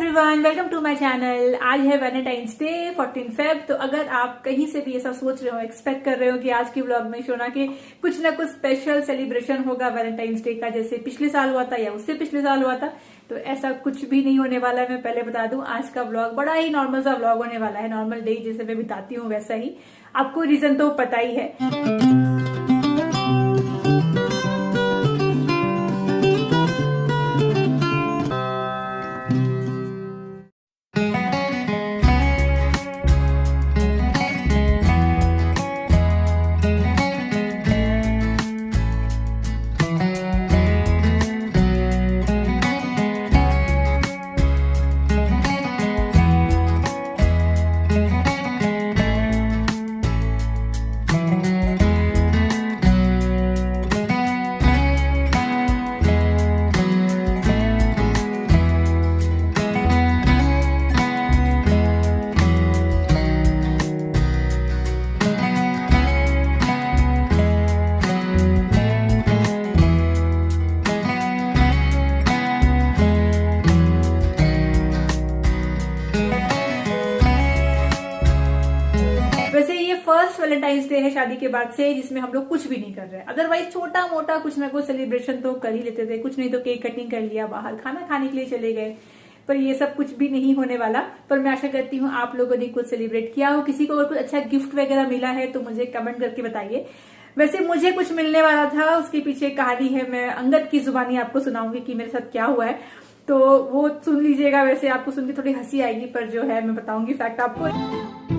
Everyone, welcome to my channel. आज है Valentine's day 14 Feb. तो अगर आप कहीं से भी ऐसा सोच रहे हो, एक्सपेक्ट कर रहे हो कि आज की व्लॉग में शोना के कुछ ना कुछ स्पेशल सेलिब्रेशन होगा वैलेंटाइंस डे का, जैसे पिछले साल हुआ था या उससे पिछले साल हुआ था, तो ऐसा कुछ भी नहीं होने वाला है। मैं पहले बता दूं, आज का व्लॉग बड़ा ही नॉर्मल सा व्लॉग होने वाला है। नॉर्मल डे जैसे मैं बिताती हूँ वैसा ही। आपको रीजन तो पता ही है। वैसे ये फर्स्ट वैलेंटाइंस डे है शादी के बाद से जिसमें हम लोग कुछ भी नहीं कर रहे हैं। अदरवाइज छोटा मोटा कुछ ना कुछ सेलिब्रेशन तो कर ही लेते थे। कुछ नहीं तो केक कटिंग कर लिया, बाहर खाना खाने के लिए चले गए, पर ये सब कुछ भी नहीं होने वाला। पर मैं आशा करती हूँ आप लोगों ने कुछ सेलिब्रेट किया हो। किसी को अगर कुछ अच्छा गिफ्ट वगैरह मिला है तो मुझे कमेंट करके बताइए। वैसे मुझे कुछ मिलने वाला था, उसके पीछे कहानी है, मैं अंगद की जुबानी आपको सुनाऊंगी कि मेरे साथ क्या हुआ है, तो वो सुन लीजिएगा। वैसे आपको सुन के थोड़ी हंसी आएगी, पर जो है मैं बताऊंगी फैक्ट आपको।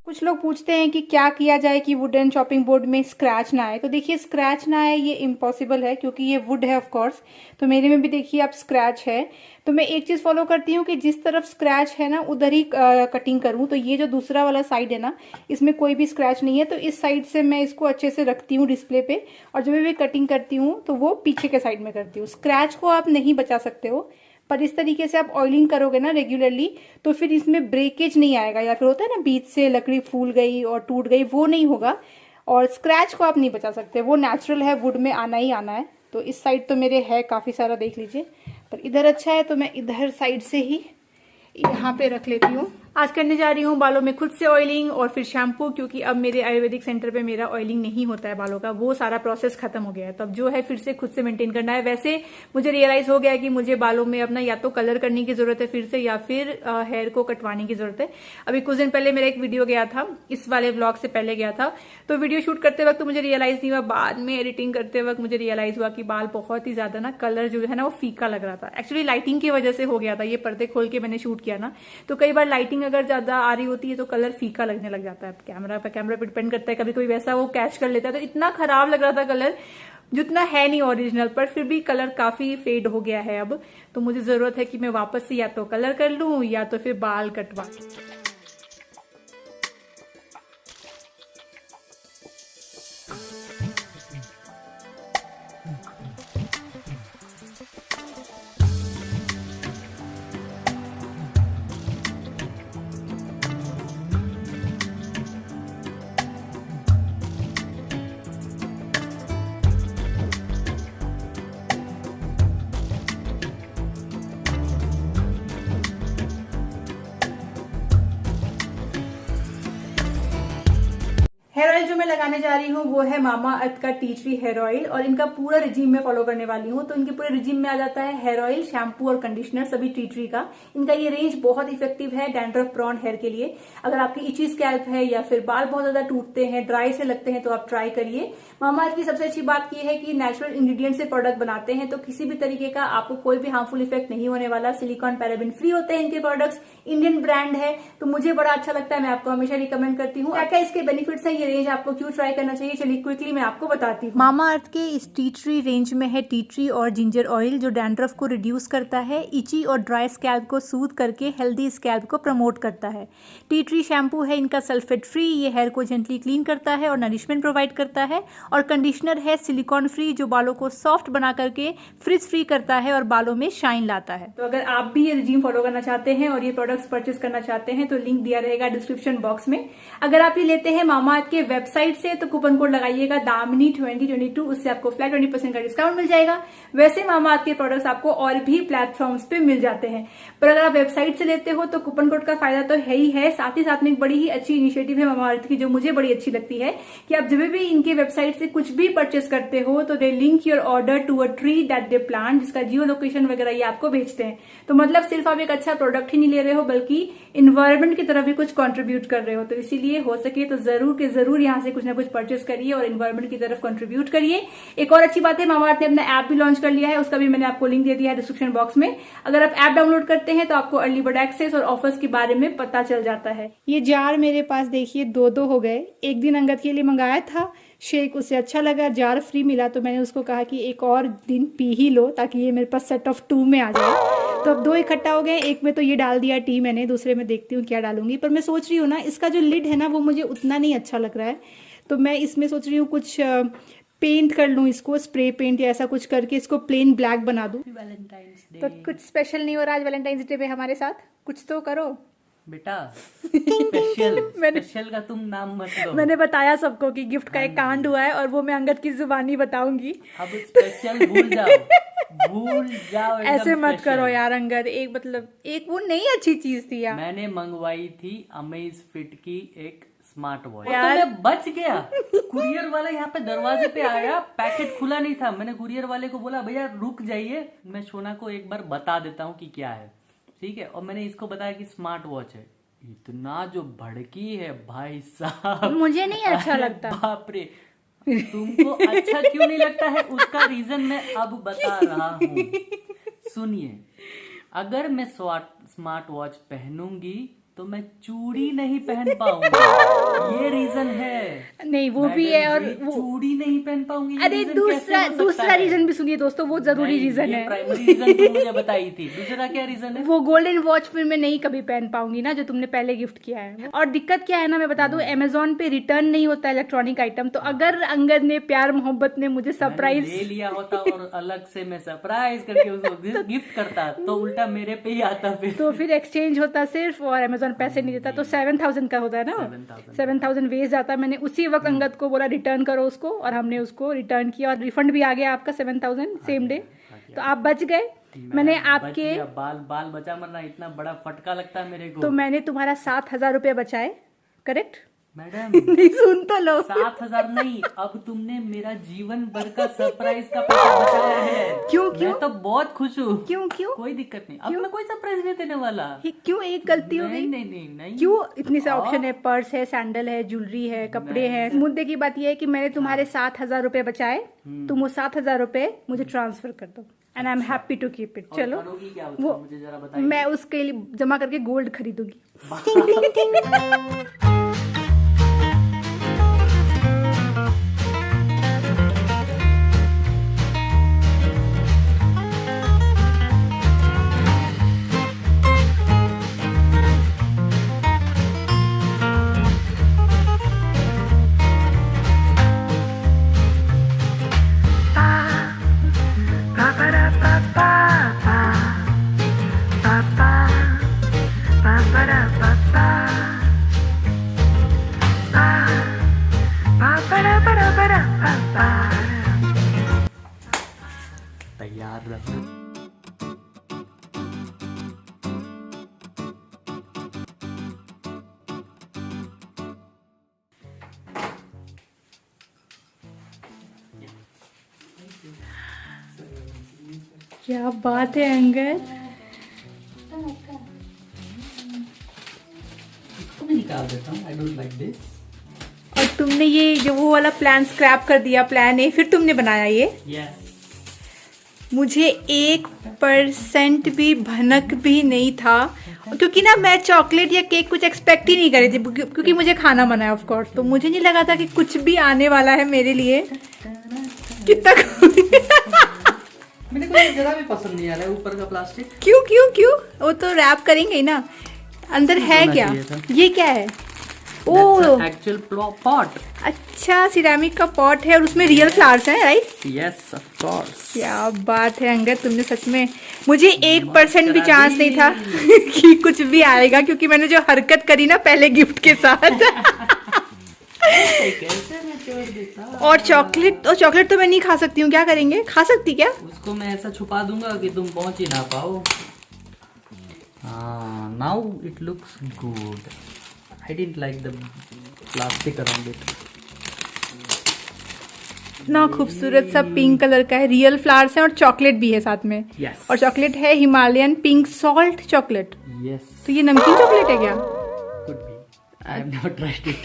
कुछ लोग पूछते हैं कि क्या किया जाए कि वुडन चॉपिंग बोर्ड में स्क्रैच ना आए। तो देखिए, स्क्रैच ना आए ये इम्पॉसिबल है क्योंकि ये वुड है ऑफ कोर्स। तो मेरे में भी देखिए आप स्क्रैच है। तो मैं एक चीज फॉलो करती हूँ कि जिस तरफ स्क्रैच है ना उधर ही कटिंग करूँ। तो ये जो दूसरा वाला साइड है ना, इसमें कोई भी स्क्रैच नहीं है, तो इस साइड से मैं इसको अच्छे से रखती हूँ डिस्प्ले पे। और जब मैं कटिंग करती हूँ तो वो पीछे के साइड में करती हूँ। स्क्रैच को आप नहीं बचा सकते हो, पर इस तरीके से आप ऑयलिंग करोगे ना रेगुलरली तो फिर इसमें ब्रेकेज नहीं आएगा, या फिर होता है ना बीच से लकड़ी फूल गई और टूट गई, वो नहीं होगा। और स्क्रैच को आप नहीं बचा सकते, वो नेचुरल है, वुड में आना ही आना है। तो इस साइड तो मेरे है काफी सारा, देख लीजिए। पर इधर अच्छा है तो मैं इधर साइड से ही यहाँ पे रख लेती हूँ। आज करने जा रही हूँ बालों में खुद से ऑयलिंग और फिर शैम्पू, क्योंकि अब मेरे आयुर्वेदिक सेंटर पे मेरा ऑयलिंग नहीं होता है बालों का, वो सारा प्रोसेस खत्म हो गया है। तो अब जो है फिर से खुद से मेंटेन करना है। वैसे मुझे रियलाइज हो गया कि मुझे बालों में अपना या तो कलर करने की जरूरत है फिर से, या फिर हेयर को कटवाने की जरूरत है। अभी कुछ दिन पहले मेरा एक वीडियो गया था, इस वाले ब्लॉग से पहले गया था, तो वीडियो शूट करते वक्त मुझे रियलाइज नहीं हुआ। बाद में एडिटिंग करते वक्त मुझे रियलाइज हुआ कि बाल बहुत ही ज्यादा ना, कलर जो है ना वो फीका लग रहा था। एक्चुअली लाइटिंग की वजह से हो गया था। ये पर्दे खोल के मैंने शूट किया ना, तो कई बार लाइटिंग अगर ज्यादा आ रही होती है तो कलर फीका लगने लग जाता है। कैमरा पे डिपेंड करता है, कभी कभी वैसा वो कैच कर लेता है। तो इतना खराब लग रहा था कलर, जितना है नहीं ओरिजिनल, पर फिर भी कलर काफी फेड हो गया है अब। तो मुझे जरूरत है कि मैं वापस से या तो कलर कर लूं या तो फिर बाल कटवा लूं। हेयर ऑयल जो मैं लगाने जा रही हूँ वो है मामा अर्थ का टी ट्री हेयर ऑयल, और इनका पूरा रिजीम में फॉलो करने वाली हूँ। तो इनके पूरे रिजीम में आ जाता है हेयर ऑयल, शैम्पू और कंडीशनर, सभी टी ट्री का। इनका ये रेंज बहुत इफेक्टिव है डैंड्रफ प्रोन हेयर के लिए। अगर आपकी इची स्कैल्प है या फिर बाल बहुत ज्यादा टूटते हैं, ड्राई से लगते हैं, तो आप ट्राई करिए। मामा अर्थ की सबसे अच्छी बात यह है कि नेचुरल इंग्रेडिएंट से प्रोडक्ट बनाते हैं, तो किसी भी तरीके का आपको कोई भी हार्मफुल इफेक्ट नहीं होने वाला। सिलिकॉन पैराबिन फ्री होते हैं इनके प्रोडक्ट्स, इंडियन ब्रांड है, तो मुझे बड़ा अच्छा लगता है, मैं आपको हमेशा रिकमेंड करती हूँ। क्या क्या इसके बेनिफिट्स है ये रेंज आपको क्यों ट्राई करना चाहिए, चलिए क्विकली मैं आपको बताती हूँ। मामा अर्थ के इस टी ट्री रेंज में है टी ट्री और जिंजर ऑयल, जो डैंड्रफ को रिड्यूस करता है, इची और ड्राई स्कैल्प को सूद करके हेल्दी स्कैल्प को प्रमोट करता है। टी ट्री शैम्पू है इनका सल्फेट फ्री, ये हेयर को जेंटली क्लीन करता है और नरिशमेंट प्रोवाइड करता है। और कंडीशनर है सिलिकॉन फ्री, जो बालों को सॉफ्ट बना करके फ्रिज फ्री करता है और बालों में शाइन लाता है। तो अगर आप भी ये रिजीम फॉलो करना चाहते हैं और ये प्रोडक्ट्स परचेस करना चाहते हैं तो लिंक दिया रहेगा डिस्क्रिप्शन बॉक्स में। अगर आप ये लेते हैं मामाअर्थ के वेबसाइट से तो कूपन कोड लगाइएगा दामिनी 2022, उससे आपको फ्लैट 20% का डिस्काउंट मिल जाएगा। वैसे मामाअर्थ के प्रोडक्ट्स आपको और भी प्लेटफॉर्म्स पे मिल जाते हैं, पर अगर आप वेबसाइट से लेते हो तो कूपन कोड का फायदा तो है ही है, साथ ही साथ में एक बड़ी ही अच्छी इनिशिएटिव है मामाअर्थ की जो मुझे बड़ी अच्छी लगती है कि आप जब भी इनके वेबसाइट से कुछ भी परचेस करते हो तो they link your order to a tree that they plant, जिसका जियो लोकेशन वगैरह ये आपको भेजते हैं। तो मतलब सिर्फ आप एक अच्छा प्रोडक्ट ही नहीं ले रहे हो बल्कि इन्वायरमेंट की तरफ भी कुछ कंट्रीब्यूट कर रहे हो। तो इसीलिए हो सके तो जरूर के जरूर यहाँ से कुछ ना कुछ परचेस करिए और इन्वायरमेंट की तरफ कंट्रीब्यूट करिए। एक और अच्छी बात है, मामाअर्थ ने अपना ऐप भी लॉन्च कर लिया है, उसका भी मैंने आपको लिंक दे दिया है डिस्क्रिप्शन बॉक्स में। अगर आप ऐप डाउनलोड करते हैं तो आपको अर्ली बर्ड एक्सेस और ऑफर्स के बारे में पता चल जाता है। ये जार मेरे पास देखिए दो हो गए। एक दिन अंगद के लिए मंगाया था शेक, उसे अच्छा लगा, जार फ्री मिला तो मैंने उसको कहा कि एक और दिन पी ही लो ताकि ये मेरे पास सेट ऑफ 2 में आ जाए। तो अब 2 इकट्ठा हो गए, एक में तो ये डाल दिया टी मैंने, दूसरे में देखती हूँ क्या डालूंगी। पर मैं सोच रही हूँ ना, इसका जो लिड है ना वो मुझे उतना नहीं अच्छा लग रहा है, तो मैं इसमें सोच रही हूँ कुछ पेंट कर लूँ इसको, स्प्रे पेंट या ऐसा कुछ करके इसको प्लेन ब्लैक बना दूँ। तो कुछ स्पेशल नहीं हो रहा आज वैलेंटाइंस डे पे हमारे साथ, कुछ तो करो बेटा। स्पेशल का तुम नाम मत लो। मैंने बताया सबको कि गिफ्ट का एक कांड हुआ है और वो मैं अंगद की जुबानी बताऊंगी। अब स्पेशल भूल जाओ, भूल जाओ। ऐसे मत करो यार अंगद, एक मतलब एक वो नहीं अच्छी चीज थी यार। मैंने मंगवाई थी अमेज फिट की एक स्मार्ट वॉच, तो मैं बच गया। कुरियर वाला यहाँ पे दरवाजे पे आया, पैकेट खुला नहीं था। मैंने कुरियर वाले को बोला भैया रुक जाइए, मैं सोना को एक बार बता देता हूँ कि क्या है, ठीक है। और मैंने इसको बताया कि स्मार्ट वॉच है। इतना जो भड़की है भाई साहब, मुझे नहीं अच्छा लगता। बाप रे, तुमको अच्छा क्यों नहीं लगता है उसका रीजन मैं अब बता रहा हूँ, सुनिए। अगर मैं स्मार्ट वॉच पहनूंगी तो मैं चूड़ी नहीं पहन पाऊंगी, ये रीजन है। नहीं वो भी है, और वो चूड़ी नहीं पहन पाऊंगी। अरे दूसरा रीजन भी सुनिए दोस्तों, वो जरूरी रीजन है। प्राइमरी रीजन तो मुझे बताई थी, दूसरा क्या रीजन है? वो गोल्डन वॉच फिर मैं नहीं कभी पहन पाऊंगी ना, जो तुमने पहले गिफ्ट किया है। और दिक्कत क्या है ना, मैं बता दूं, अमेजोन पे रिटर्न नहीं होता इलेक्ट्रॉनिक आइटम। तो अगर अंगद ने प्यार मोहब्बत ने मुझे सरप्राइज ले लिया होता और अलग से मैं सरप्राइज करके उसको गिफ्ट करता तो उल्टा मेरे पे ही आता फिर। तो फिर एक्सचेंज होता सिर्फ और अमेजोन पैसे नहीं देता, तो 7000 का होता है ना, 7000 वेस्ट जाता है। मैंने उसी वक्त अंगद को बोला रिटर्न करो उसको, और हमने उसको रिटर्न किया और रिफंड भी आ गया आपका 7000 सेम डे। तो आप बच गए। मैंने आपके बाल बचा, मरना इतना बड़ा फटका लगता है मेरे को। तो मैंने तुम्हारा 7000 रुपया बचाए, करेक्ट मैडम? नहीं सुन तो लो। 7000 नहीं, अब तुमने मेरा जीवन भर का सरप्राइज का पैसा बचाया है। क्यों? मैं तो बहुत खुश हूँ। क्यों? कोई दिक्कत नहीं, अब मैं कोई सरप्राइज नहीं देने वाला। क्यों? एक गलती हो गई। नहीं। क्यों? इतने से ऑप्शन है, पर्स है, सैंडल है, ज्वेलरी है, कपड़े हैं। मुद्दे की बात यह है कि मैंने तुम्हारे 7000 रुपए बचाए, तुम वो 7000 रुपए मुझे ट्रांसफर कर दो and I am happy to keep it. चलो वो मुझे जरा बताइए। मैं उसके लिए जमा करके गोल्ड खरीदूंगी। तैयार रखना। क्या बात है अंगद, इसको मैं निकाल देता हूँ, आई डोंट लाइक दिस। और तुमने ये जो वो वाला प्लान स्क्रैप कर दिया, प्लान ए, फिर तुमने बनाया ये? यस। मुझे 1% भी भनक भी नहीं था, क्योंकि ना मैं चॉकलेट या केक कुछ एक्सपेक्ट ही नहीं कर रही थी, क्योंकि मुझे खाना मना है ऑफ कोर्स, तो मुझे नहीं लगा था कि कुछ भी आने वाला है मेरे लिए। कितना मेरे को जरा भी पसंद नहीं आ रहा है ऊपर का प्लास्टिक। क्यों क्यों क्यों? वो तो रैप करेंगे ही ना। अंदर है क्या? ये क्या है? ओह एक्चुअल पॉट। अच्छा, सिरेमिक का पॉट है और उसमें रियल फ्लावर्स हैं, राइट? Yes of course. क्या बात है अंगद, तुमने सच में, मुझे 1% भी चांस नहीं था कि कुछ भी आएगा, क्योंकि मैंने जो हरकत करी ना पहले गिफ्ट के साथ। और चॉकलेट तो मैं नहीं खा सकती हूँ, क्या करेंगे? खा सकती क्या? उसको मैं ऐसा छुपा दूंगा कि तुम पहुंच ही ना पाओ। Now it looks good. I didn't like the plastic around it. इतना खूबसूरत सा पिंक कलर का है, रियल फ्लावर्स हैं और चॉकलेट भी है साथ में। Yes. और चॉकलेट है Himalayan pink salt chocolate. Yes. तो ये नमकीन चॉकलेट है क्या? Could be. I have never tried it.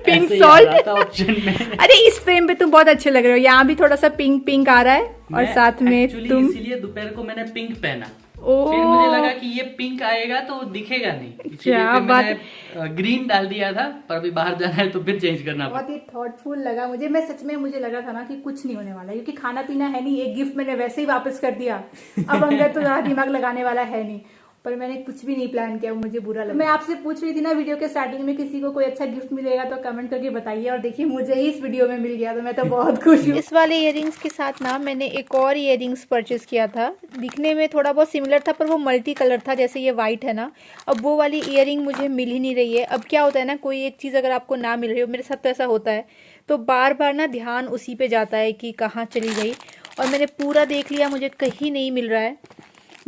Pink ऐसे ही आ रहा सॉल्ट। था option में। अरे इस फ्रेम पे तुम बहुत अच्छे लग रहे हो, यहाँ भी थोड़ा सा पिंक पिंक आ रहा है और साथ में तुम, इसीलिए दोपहर को मैंने पिंक पहना। ओ फिर मुझे लगा कि ये पिंक आएगा तो दिखेगा नहीं, इसीलिए क्या फिर बात। मैंने ग्रीन डाल दिया था, पर अभी बाहर जाना है तो फिर चेंज करना पड़ा। बहुत ही थॉटफुल लगा मुझे। मैं सच में, मुझे लगा था ना कि कुछ नहीं होने वाला, क्योंकि खाना पीना है नहीं, एक गिफ्ट मैंने वैसे ही वापस कर दिया। अब अंदर तो ज्यादा दिमाग लगाने वाला है नहीं, पर मैंने कुछ भी नहीं प्लान किया, मुझे बुरा लगा। मैं आपसे पूछ रही थी ना वीडियो के स्टार्टिंग में, किसी को कोई अच्छा गिफ्ट मिलेगा तो कमेंट करके बताइए, और देखिए मुझे ही इस वीडियो में मिल गया, तो मैं तो बहुत खुश हूँ। इस वाले इयररिंग्स के साथ ना मैंने एक और इयररिंग्स परचेज किया था, दिखने में थोड़ा बहुत सिमिलर था पर वो मल्टी कलर था, जैसे ये वाइट है ना। अब वो वाली इयररिंग मुझे मिल ही नहीं रही है। अब क्या होता है ना, कोई एक चीज़ अगर आपको ना मिल रही हो, मेरे साथ तो ऐसा होता है, तो बार बार ना ध्यान उसी पे जाता है कि कहाँ चली गई। और मैंने पूरा देख लिया, मुझे कहीं नहीं मिल रहा है।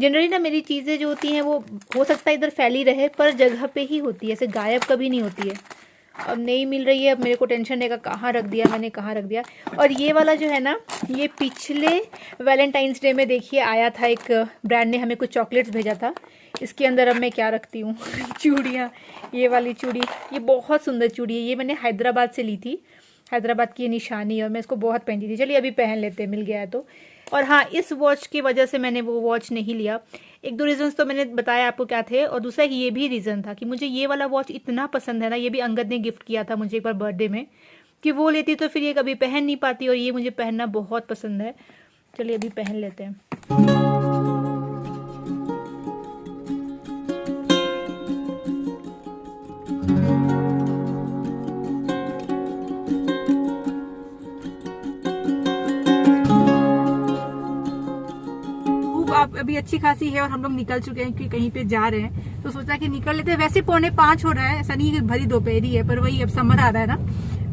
जनरली ना मेरी चीज़ें जो होती हैं वो हो सकता है इधर फैली रहे, पर जगह पे ही होती है, ऐसे गायब कभी नहीं होती है। अब नहीं मिल रही है, अब मेरे को टेंशन रहेगा कहाँ रख दिया मैंने, कहाँ रख दिया। और ये वाला जो है ना, ये पिछले वैलेंटाइंस डे में देखिए आया था, एक ब्रांड ने हमें कुछ चॉकलेट्स भेजा था। इसके अंदर अब मैं क्या रखती हूँ चूड़ियाँ। ये वाली चूड़ी, ये बहुत सुंदर चूड़ी है, ये मैंने हैदराबाद से ली थी, हैदराबाद की ये निशानी, और मैं इसको बहुत पहनती थी। चलिए अभी पहन लेते हैं, मिल गया है तो। और हाँ, इस वॉच की वजह से मैंने वो वॉच नहीं लिया। एक दो रीजंस तो मैंने बताया आपको क्या थे, और दूसरा ये भी रीज़न था कि मुझे ये वाला वॉच इतना पसंद है ना, ये भी अंगद ने गिफ्ट किया था मुझे एक बार बर्थडे में, कि वो लेती तो फिर ये कभी पहन नहीं पाती, और ये मुझे पहनना बहुत पसंद है। चलिए अभी पहन लेते हैं। आप अभी अच्छी खासी है और हम लोग निकल चुके हैं कि कहीं पे जा रहे हैं, तो सोचा कि निकल लेते हैं। वैसे 4:45 हो रहा है, ऐसा नहीं है कि भरी दोपहरी है, पर वही अब समर आ रहा है ना,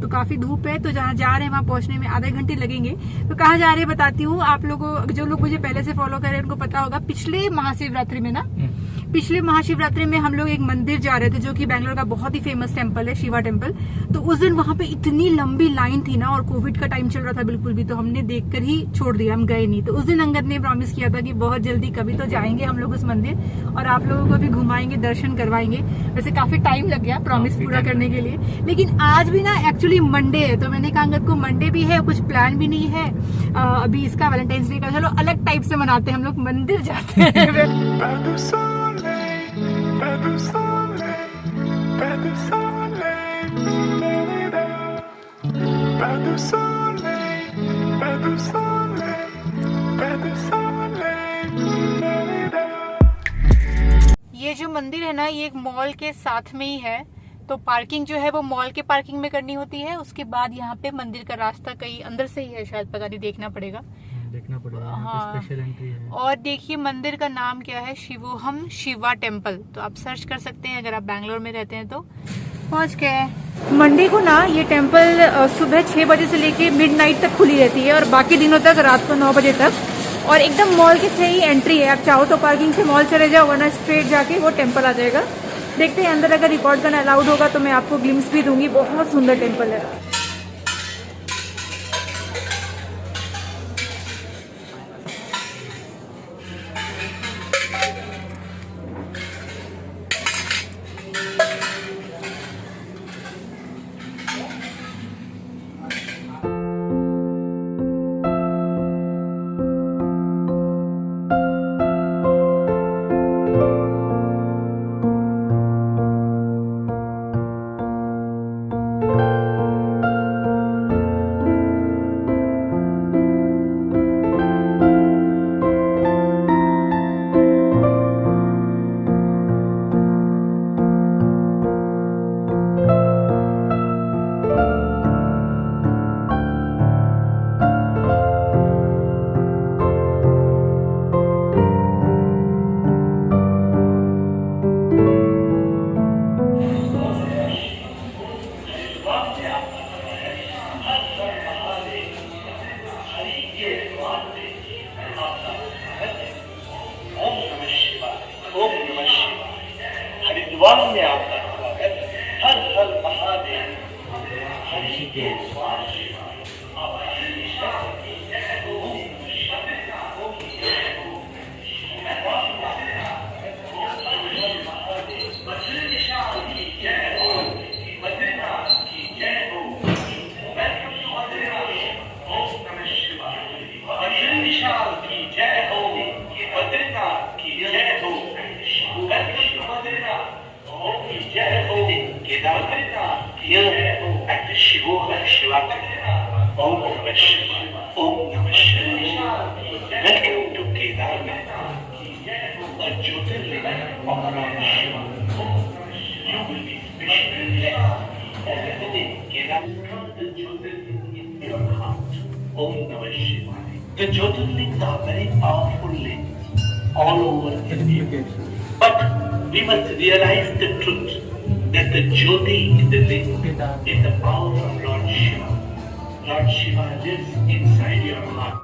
तो काफी धूप है, तो जहाँ जा रहे हैं वहाँ पहुंचने में आधे घंटे लगेंगे। तो कहाँ जा रहे हैं बताती हूँ आप लोगों, जो लोग मुझे पहले से फॉलो कर रहे हैं उनको पता होगा, पिछले महाशिवरात्रि में ना, पिछले महाशिवरात्रि में हम लोग एक मंदिर जा रहे थे जो कि बैंगलोर का बहुत ही फेमस टेम्पल है, शिवा टेम्पल। तो उस दिन वहां पे इतनी लंबी लाइन थी ना, और कोविड का टाइम चल रहा था बिल्कुल भी, तो हमने देखकर ही छोड़ दिया, हम गए नहीं। तो उस दिन अंगद ने प्रॉमिस किया था कि बहुत जल्दी कभी तो जाएंगे हम लोग उस मंदिर, और आप लोगों को भी घुमाएंगे, दर्शन करवाएंगे। वैसे काफी टाइम लग गया प्रॉमिस पूरा करने के लिए, लेकिन आज भी ना एक्चुअली मंडे है, तो मैंने कहा अंगद को मंडे भी है, कुछ प्लान भी नहीं है अभी इसका वैलेंटाइंस डे का, चलो अलग टाइप से मनाते हैं, हम लोग मंदिर जाते हैं। ये जो मंदिर है ना, ये एक मॉल के साथ में ही है, तो पार्किंग जो है वो मॉल के पार्किंग में करनी होती है। उसके बाद यहाँ पे मंदिर का रास्ता कहीं अंदर से ही है शायद, पता नहीं, देखना पड़ेगा। हाँ, स्पेशल एंट्री है। और देखिए मंदिर का नाम क्या है, शिवोहम शिवा टेम्पल, तो आप सर्च कर सकते हैं अगर आप बैंगलोर में रहते हैं तो। पहुंच गए। मंडे को ना ये टेम्पल सुबह 6 बजे से लेके मिडनाइट तक खुली रहती है, और बाकी दिनों तक रात को 9 बजे तक, और एकदम मॉल के से ही एंट्री है। आप चाहो तो पार्किंग से मॉल चले जाओ, वरना स्ट्रेट जाके वो टेम्पल आ जाएगा। देखते हैं अंदर अगर रिकॉर्ड करना अलाउड होगा तो मैं आपको ग्लिम्स भी दूंगी, बहुत सुंदर टेम्पल है। शिवालय में आपका स्वागत। हर हर Mahadev. Rishikesh The Jyotirlings are very powerful links all over India. But we must realize the truth that the Jyoti in the link is the power of Lord Shiva. Lord Shiva lives inside your heart.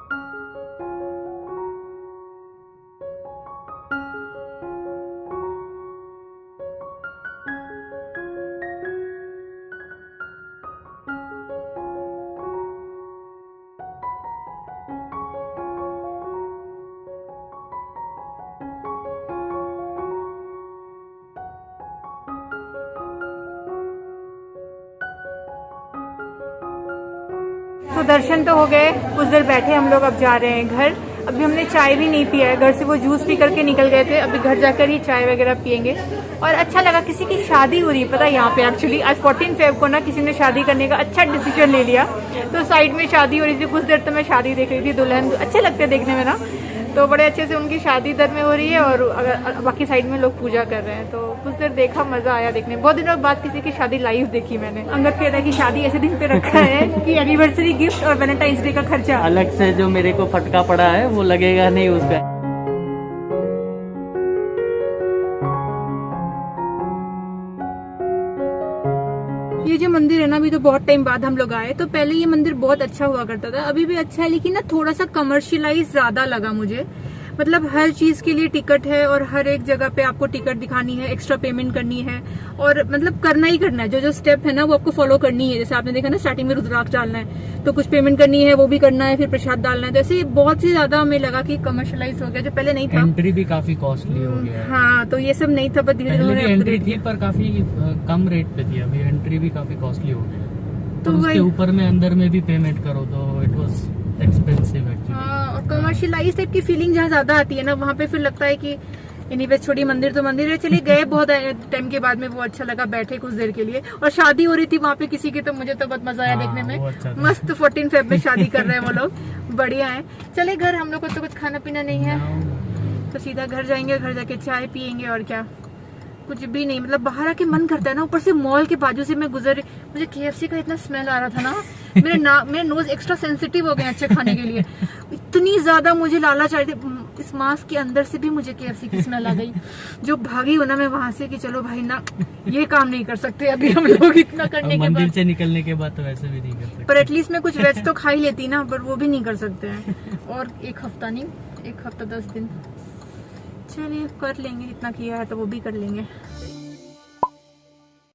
तो दर्शन तो हो गए, कुछ देर बैठे हम लोग, अब जा रहे हैं घर। अभी हमने चाय भी नहीं पिया है, घर से वो जूस पी करके निकल गए थे। अभी घर जाकर ही चाय वगैरह पियेंगे। और अच्छा लगा, किसी की शादी हो रही है पता है यहाँ पे। एक्चुअली आज 14 फेब को ना किसी ने शादी करने का अच्छा डिसीजन ले लिया। तो साइड में शादी हो रही थी, कुछ देर तो मैं शादी देख रही थी। दुल्हन अच्छे लगते हैं देखने में ना, तो बड़े अच्छे से उनकी शादी इधर में हो रही है और अगर बाकी साइड में लोग पूजा कर रहे हैं। तो कुछ देर देखा, मजा आया देखने। बहुत दिनों बाद किसी की शादी लाइव देखी मैंने। अंगद कहता है कि शादी ऐसे दिन पे रखा है कि एनिवर्सरी गिफ्ट और वैलेंटाइंस डे का खर्चा अलग से जो मेरे को फटका पड़ा है वो लगेगा नहीं उसका। ये जो मंदिर है ना, अभी तो बहुत टाइम बाद हम लोग आए। तो पहले ये मंदिर बहुत अच्छा हुआ करता था, अभी भी अच्छा है, लेकिन ना थोड़ा सा कमर्शियलाइज ज्यादा लगा मुझे। मतलब हर चीज के लिए टिकट है और हर एक जगह पे आपको टिकट दिखानी है, एक्स्ट्रा पेमेंट करनी है और मतलब करना ही करना है। जो स्टेप है ना वो आपको फॉलो करनी है। जैसे आपने देखा ना, स्टार्टिंग में रुद्राक्ष डालना है तो कुछ पेमेंट करनी है, वो भी करना है, फिर प्रसाद डालना है। तो ऐसे बहुत ही ज्यादा हमें लगा कि कमर्शियलाइज हो गया, जो पहले नहीं था। एंट्री भी काफी कॉस्टली हो गया है। हाँ, तो ये सब नहीं था, पर धीरे धीरे एंट्री थी पर काफी कम रेट पे थी। अभी एंट्री भी काफी कॉस्टली हो गया, तो उसके ऊपर में अंदर में भी पेमेंट करो तो इट वाज एक्सपेंसिव एक्चुअली। और कमर्शियलाइज टाइप की फीलिंग जहाँ ज्यादा आती है ना, वहाँ पे फिर लगता है कि एनीवेज छोड़ी, मंदिर तो मंदिर है। चले गए बहुत टाइम के बाद में, वो अच्छा लगा, बैठे कुछ देर के लिए। और शादी हो रही थी वहाँ पे किसी की, तो मुझे तो बहुत मजा आया देखने में। अच्छा मस्त 14 फेब में शादी कर रहे हैं वो लोग, बढ़िया है। चले घर, हम लोग को तो कुछ खाना पीना नहीं है, तो सीधा घर जाएंगे, घर जाके चाय पियेंगे और क्या, कुछ भी नहीं। मतलब बाहर आके मन करता है ना। ऊपर से मॉल के बाजू से मैं गुजर, मुझे KFC का इतना स्मेल आ रहा था ना, मेरे नोज एक्स्ट्रा सेंसिटिव हो गए अच्छे खाने के लिए। इतनी ज्यादा मुझे लालच आ रही थी, इस मास्क के अंदर से भी मुझे KFC की स्मेल आ गई। जो भागी हो ना मैं वहां से कि चलो भाई ना, ये काम नहीं कर सकते अभी हम लोग इतना करने के बाद। मंदिर से निकलने के बाद तो वैसे भी नहीं कर सकते, पर एटलीस्ट मैं कुछ वेज तो खा ही लेती ना, पर वो भी नहीं कर सकते हैं। और एक हफ्ता नहीं, 1 हफ्ता 10 दिन, चलिए कर लेंगे, इतना किया है तो वो भी कर लेंगे।